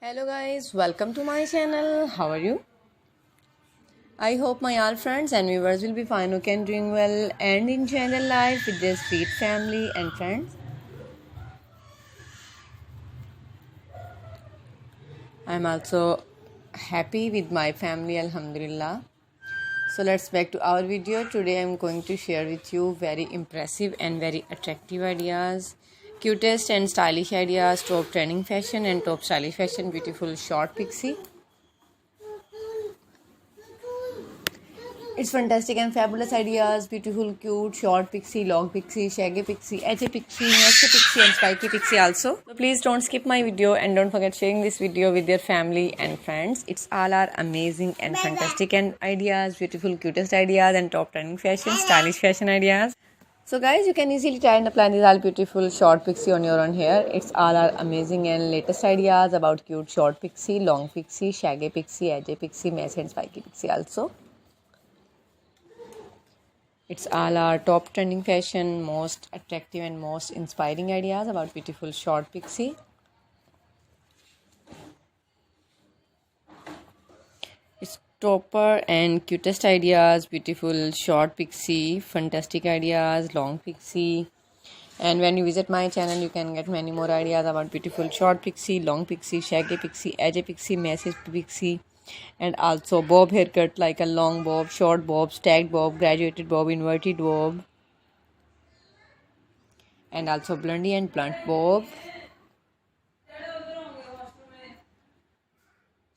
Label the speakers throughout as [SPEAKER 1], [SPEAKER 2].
[SPEAKER 1] Hello guys, welcome to my channel. How are you? I hope my all friends and viewers will be fine, okay, and doing well and enjoying their life with their sweet family and friends. I'm also happy with my family, alhamdulillah. So let's back to our video. Today I'm going to share with you very impressive and very attractive ideas, cutest and stylish ideas, top trending fashion and top stylish fashion, beautiful short pixie. It's fantastic and fabulous ideas, beautiful, cute, short pixie, long pixie, shaggy pixie, edgy pixie, nasty pixie and spiky pixie also. So please don't skip my video and don't forget sharing this video with your family and friends. It's all our amazing and fantastic and ideas, beautiful, cutest ideas and top trending fashion, stylish fashion ideas. So guys, you can easily try and apply these all beautiful short pixie on your own hair. It's all our amazing and latest ideas about cute short pixie, long pixie, shaggy pixie, edgy pixie, messy and spiky pixie also. It's all our top trending fashion, most attractive and most inspiring ideas about beautiful short pixie. It's topper and cutest ideas, beautiful short pixie, fantastic ideas, long pixie. And when you visit my channel, you can get many more ideas about beautiful short pixie, long pixie, shaggy pixie, edgy pixie, messy pixie. And also bob haircut like a long bob, short bob, stacked bob, graduated bob, inverted bob, and also blondie and blunt bob.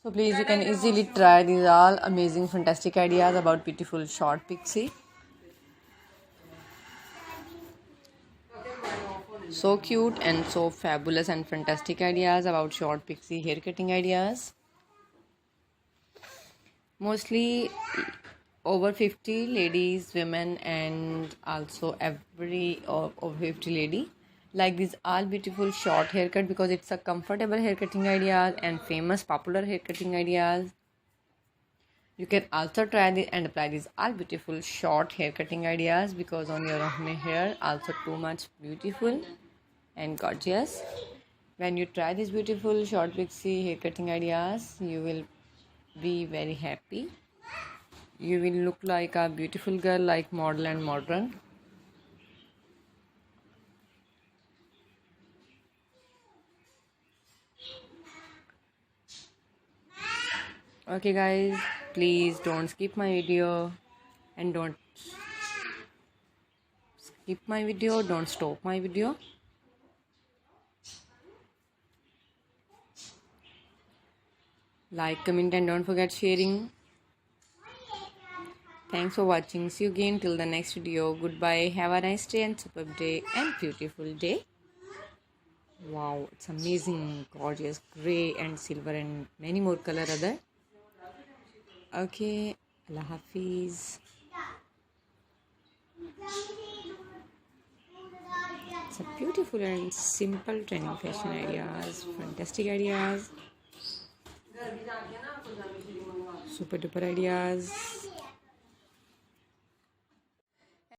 [SPEAKER 1] So please, you can easily try these all amazing fantastic ideas about beautiful short pixie. So cute and so fabulous and fantastic ideas about short pixie hair cutting ideas. Mostly over 50 ladies, women, and also every over 50 lady like these all beautiful short haircut because it's a comfortable hair cutting ideas and famous popular hair cutting ideas. You can also try this and apply these all beautiful short hair cutting ideas because on your own hair also too much beautiful and gorgeous. When you try these beautiful short pixie hair cutting ideas, you will be very happy. You will look like a beautiful girl, like model and modern. Okay guys, please don't skip my video and don't skip my video, don't stop my video. Like, comment and don't forget sharing. Thanks for watching. See you again till the next video. Goodbye. Have a nice day and superb day and beautiful day. Wow, it's amazing, gorgeous, gray and silver and many more color other. Okay, Allah Hafiz. It's a beautiful and simple trending fashion ideas, fantastic ideas, super duper ideas.